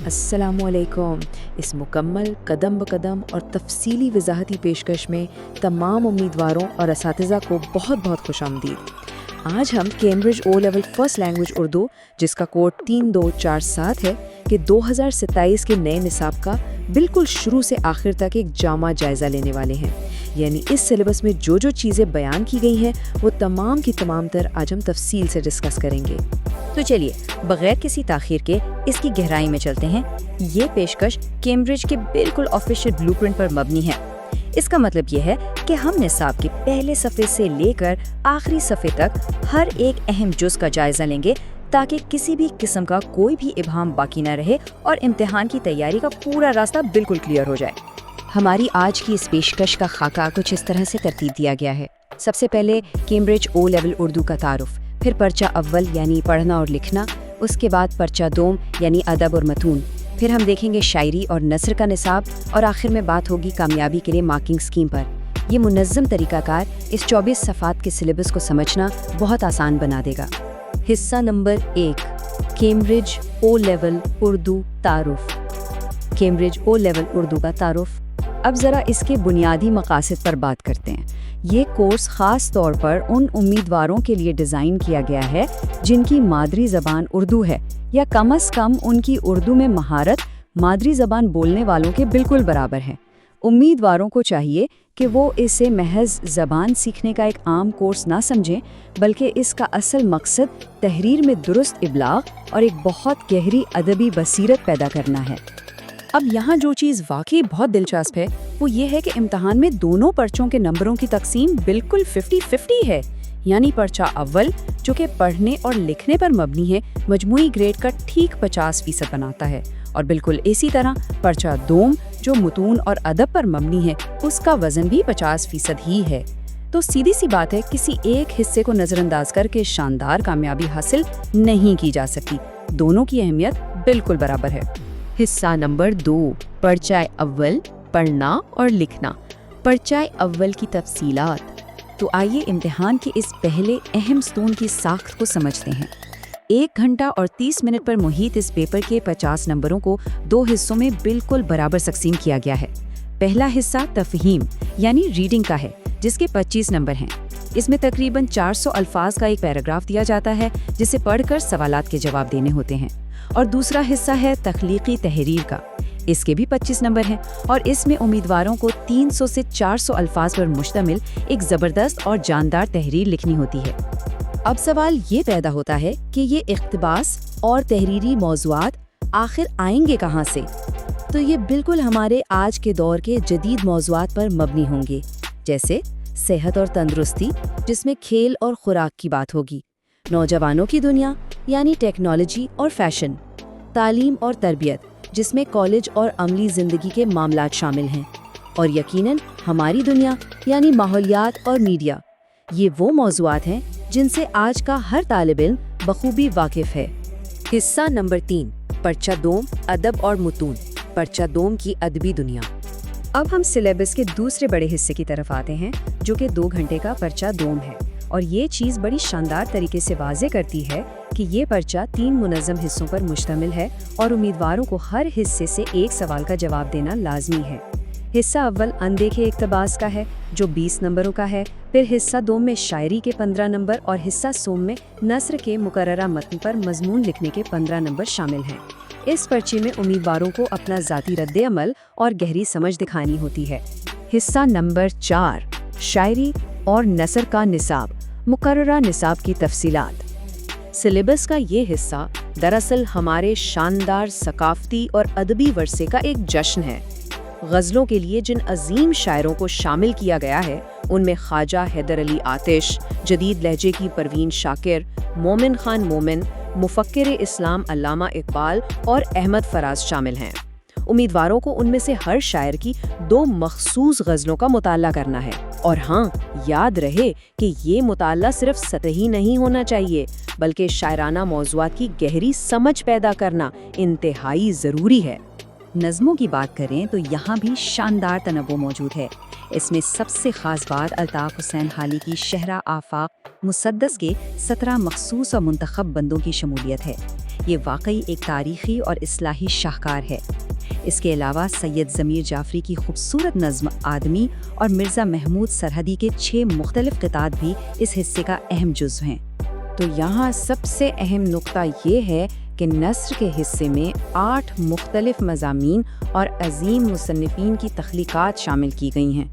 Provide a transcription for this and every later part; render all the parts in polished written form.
السلام علیکم۔ اس مکمل قدم بقدم اور تفصیلی وضاحتی پیشکش میں تمام امیدواروں اور اساتذہ کو بہت بہت خوش آمدید۔ آج ہم Cambridge O level first language Urdu, جس کا کوڈ 3247 ہے، کہ 2027 کے نئے نصاب کا بالکل شروع سے آخر تک ایک جامع جائزہ لینے والے ہیں۔ یعنی اس سلیبس میں جو چیزیں بیان کی گئی ہیں وہ تمام کی تمام تر آج ہم تفصیل سے ڈسکس کریں گے۔ تو چلیے بغیر کسی تاخیر کے اس کی گہرائی میں چلتے ہیں۔ یہ پیشکش کیمبرج کے بالکل آفیشیل بلو پرنٹ پر مبنی ہے۔ اس کا مطلب یہ ہے کہ ہم نصاب کے پہلے صفحے سے لے کر آخری صفحے تک ہر ایک اہم جز کا جائزہ لیں گے تاکہ کسی بھی قسم کا کوئی بھی ابہام باقی نہ رہے اور امتحان کی تیاری کا پورا راستہ بالکل کلیئر ہو جائے۔ ہماری آج کی اس پیشکش کا خاکہ کچھ اس طرح سے ترتیب دیا گیا ہے۔ سب سے پہلے کیمبرج او لیول اردو کا تعارف، پھر پرچہ اول یعنی پڑھنا اور لکھنا، اس کے بعد پرچہ دوم یعنی ادب اور متون، پھر ہم دیکھیں گے شاعری اور نثر کا نصاب، اور آخر میں بات ہوگی کامیابی کے لیے مارکنگ اسکیم پر۔ یہ منظم طریقہ کار اس 24 صفحات کے سلیبس کو سمجھنا بہت آسان بنا دے گا۔ حصہ number 1، Cambridge O level Urdu تعارف۔ کیمبرج او لیول اردو کا تعارف۔ اب ذرا اس کے بنیادی مقاصد پر بات کرتے ہیں۔ یہ کورس خاص طور پر ان امیدواروں کے لیے ڈیزائن کیا گیا ہے جن کی مادری زبان اردو ہے، یا کم از کم ان کی اردو میں مہارت مادری زبان بولنے والوں کے بالکل برابر ہے۔ امیدواروں کو چاہیے کہ وہ اسے محض زبان سیکھنے کا ایک عام کورس نہ سمجھیں، بلکہ اس کا اصل مقصد تحریر میں درست ابلاغ اور ایک بہت گہری ادبی بصیرت پیدا کرنا ہے۔ اب یہاں جو چیز واقعی بہت دلچسپ ہے وہ یہ ہے کہ امتحان میں دونوں پرچوں کے نمبروں کی تقسیم بالکل 50-50 ہے۔ یعنی پرچہ اول جو کہ پڑھنے اور لکھنے پر مبنی ہے، مجموعی گریڈ کا ٹھیک 50% بناتا ہے، اور بالکل اسی طرح پرچہ دوم جو متون اور ادب پر مبنی ہے، اس کا وزن بھی 50% ہی ہے۔ تو سیدھی سی بات ہے، کسی ایک حصے کو نظر انداز کر کے شاندار کامیابی حاصل نہیں کی جا سکتی۔ دونوں کی اہمیت بالکل برابر ہے۔ حصہ نمبر 2، پرچہ اول پڑھنا اور لکھنا۔ پرچہ اول کی تفصیلات۔ تو آئیے امتحان کے اس پہلے اہم ستون کی ساخت کو سمجھتے ہیں۔ 1 گھنٹہ اور 30 منٹ پر محیط اس پیپر کے 50 نمبروں کو 2 حصوں میں بالکل برابر تقسیم کیا گیا ہے۔ پہلا حصہ تفہیم یعنی ریڈنگ کا ہے، جس کے 25 نمبر ہیں۔ اس میں تقریباً 400 الفاظ کا ایک پیراگراف دیا جاتا ہے جسے پڑھ کر سوالات کے جواب دینے ہوتے ہیں۔ اور دوسرا حصہ ہے تخلیقی تحریر کا، اس کے بھی 25 نمبر ہیں، اور اس میں امیدواروں کو 300 سے 400 الفاظ پر مشتمل ایک زبردست اور جاندار تحریر لکھنی ہوتی ہے۔ اب سوال یہ پیدا ہوتا ہے کہ یہ اقتباس اور تحریری موضوعات آخر آئیں گے کہاں سے؟ تو یہ بالکل ہمارے آج کے دور کے جدید موضوعات پر مبنی ہوں گے، جیسے صحت اور تندرستی، جس میں کھیل اور خوراک کی بات ہوگی، نوجوانوں کی دنیا یعنی ٹیکنالوجی اور فیشن، تعلیم اور تربیت، جس میں کالج اور عملی زندگی کے معاملات شامل ہیں، اور یقیناً ہماری دنیا یعنی ماحولیات اور میڈیا۔ یہ وہ موضوعات ہیں جن سے آج کا ہر طالب علم بخوبی واقف ہے۔ حصہ نمبر 3، پرچہ دوم ادب اور متون۔ پرچہ دوم کی ادبی دنیا۔ اب ہم سلیبس کے دوسرے بڑے حصے کی طرف آتے ہیں، جو کہ 2 گھنٹے کا پرچہ دوم ہے، اور یہ چیز بڑی شاندار طریقے سے واضح کرتی ہے کہ یہ پرچہ 3 منظم حصوں پر مشتمل ہے، اور امیدواروں کو ہر حصے سے ایک سوال کا جواب دینا لازمی ہے۔ حصہ اول اندیکھے اقتباس کا ہے جو 20 نمبروں کا ہے، پھر حصہ دوم میں شاعری کے 15 نمبر اور حصہ سوم میں نثر کے مقررہ متن پر مضمون لکھنے کے 15 نمبر شامل ہیں۔ اس پرچے میں امیدواروں کو اپنا ذاتی رد عمل اور گہری سمجھ دکھانی ہوتی ہے۔ حصہ نمبر 4، شاعری اور نثر کا نصاب، مقررہ نصاب کی تفصیلات۔ سلیبس کا یہ حصہ دراصل ہمارے شاندار ثقافتی اور ادبی ورثے کا ایک جشن ہے۔ غزلوں کے لیے جن عظیم شاعروں کو شامل کیا گیا ہے، ان میں خواجہ حیدر علی آتش، جدید لہجے کی پروین شاکر، مومن خان مومن، مفکر اسلام علامہ اقبال اور احمد فراز شامل ہیں۔ امیدواروں کو ان میں سے ہر شاعر کی 2 مخصوص غزلوں کا مطالعہ کرنا ہے، اور ہاں، یاد رہے کہ یہ مطالعہ صرف سطحی نہیں ہونا چاہیے، بلکہ شاعرانہ موضوعات کی گہری سمجھ پیدا کرنا انتہائی ضروری ہے۔ نظموں کی بات کریں تو یہاں بھی شاندار تنوع موجود ہے۔ اس میں سب سے خاص بات الطاف حسین حالی کی شہرہ آفاق مسدس کے 17 مخصوص اور منتخب بندوں کی شمولیت ہے۔ یہ واقعی ایک تاریخی اور اصلاحی شاہکار ہے۔ اس کے علاوہ سید ضمیر جعفری کی خوبصورت نظم آدمی اور مرزا محمود سرحدی کے 6 مختلف قطعات بھی اس حصے کا اہم جزو ہیں۔ تو یہاں سب سے اہم نقطہ یہ ہے کہ نثر کے حصے میں 8 مختلف مضامین اور عظیم مصنفین کی تخلیقات شامل کی گئی ہیں۔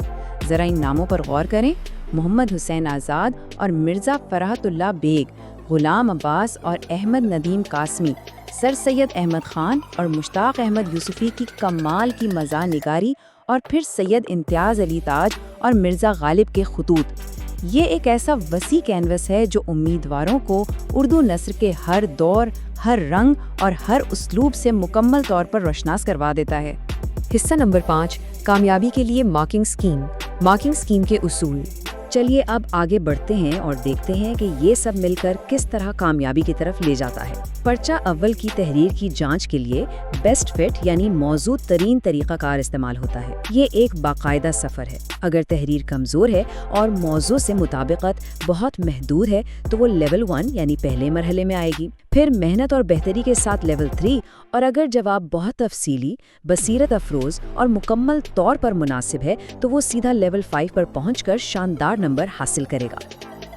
ذرا ان ناموں پر غور کریں۔ محمد حسین آزاد اور مرزا فرحت اللہ بیگ، غلام عباس اور احمد ندیم قاسمی، سر سید احمد خان اور مشتاق احمد یوسفی کی کمال کی مزاح نگاری، اور پھر سید امتیاز علی تاج اور مرزا غالب کے خطوط۔ یہ ایک ایسا وسیع کینوس ہے جو امیدواروں کو اردو نثر کے ہر دور، ہر رنگ اور ہر اسلوب سے مکمل طور پر روشناس کروا دیتا ہے۔ حصہ نمبر 5، کامیابی کے لیے مارکنگ اسکیم۔ مارکنگ اسکیم کے اصول۔ چلیے اب آگے بڑھتے ہیں اور دیکھتے ہیں کہ یہ سب مل کر کس طرح کامیابی کی طرف لے جاتا ہے۔ پرچہ اول کی تحریر کی جانچ کے لیے بیسٹ فٹ یعنی موزوں ترین طریقہ کار استعمال ہوتا ہے۔ یہ ایک باقاعدہ سفر ہے۔ اگر تحریر کمزور ہے اور موضوع سے مطابقت بہت محدود ہے تو وہ لیول 1 یعنی پہلے مرحلے میں آئے گی، پھر محنت اور بہتری کے ساتھ لیول 3، اور اگر جواب بہت تفصیلی، بصیرت افروز اور مکمل طور پر مناسب ہے تو وہ سیدھا لیول 5 پر پہنچ کر شاندار نمبر حاصل کرے گا۔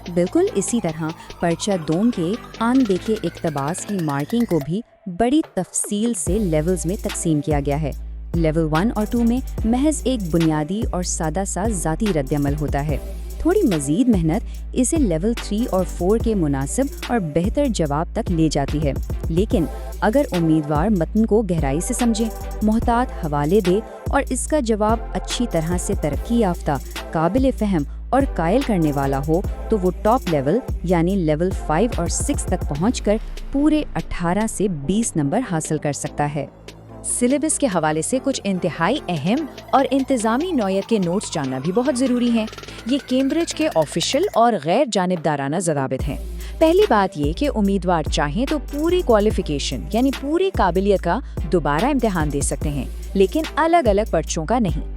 بالکل اسی طرح پرچہ دوم کے آن دیکھے اقتباس کی مارکنگ کو بھی بڑی تفصیل سے لیولز میں تقسیم کیا گیا ہے۔ لیول 1 اور 2 میں محض ایک بنیادی اور سادہ سا ذاتی رد عمل ہوتا ہے۔ تھوڑی مزید محنت اسے لیول 3 اور 4 کے مناسب اور بہتر جواب تک لے جاتی ہے، لیکن اگر امیدوار متن کو گہرائی سے سمجھے، محتاط حوالے دے اور اس کا جواب اچھی طرح سے ترقی یافتہ، قابل فہم اور قائل کرنے والا ہو تو وہ ٹاپ لیول یعنی لیول 5 اور 6 تک پہنچ کر پورے 18 سے 20 نمبر حاصل کر سکتا ہے۔ سلیبس کے حوالے سے کچھ انتہائی اہم اور انتظامی نوعیت کے نوٹس جاننا بھی بہت ضروری ہیں۔ یہ کیمبرج کے آفیشیل اور غیر جانبدارانہ ضوابط ہیں۔ پہلی بات یہ کہ امیدوار چاہیں تو پوری کوالیفیکیشن یعنی پوری قابلیت کا دوبارہ امتحان دے سکتے ہیں، لیکن الگ الگ پرچوں کا نہیں۔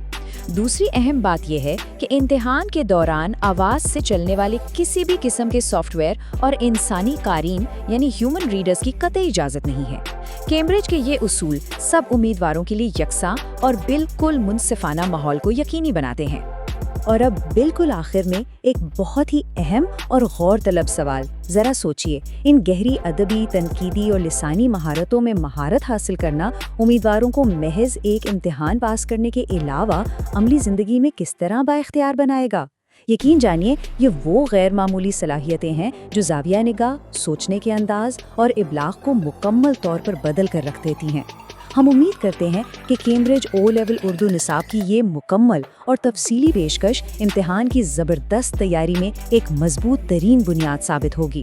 دوسری اہم بات یہ ہے کہ امتحان کے دوران آواز سے چلنے والے کسی بھی قسم کے سافٹ ویئر اور انسانی قارئین یعنی ہیومن ریڈرز کی قطعی اجازت نہیں ہے۔ کیمبرج کے یہ اصول سب امیدواروں کے لیے یکساں اور بالکل منصفانہ ماحول کو یقینی بناتے ہیں۔ اور اب بالکل آخر میں ایک بہت ہی اہم اور غور طلب سوال۔ ذرا سوچئے، ان گہری ادبی، تنقیدی اور لسانی مہارتوں میں مہارت حاصل کرنا امیدواروں کو محض ایک امتحان پاس کرنے کے علاوہ عملی زندگی میں کس طرح بااختیار بنائے گا؟ یقین جانیے، یہ وہ غیر معمولی صلاحیتیں ہیں جو زاویہ نگاہ، سوچنے کے انداز اور ابلاغ کو مکمل طور پر بدل کر رکھ دیتی ہیں۔ ہم امید کرتے ہیں کہ کیمبرج او لیول اردو نصاب کی یہ مکمل اور تفصیلی پیشکش امتحان کی زبردست تیاری میں ایک مضبوط ترین بنیاد ثابت ہوگی۔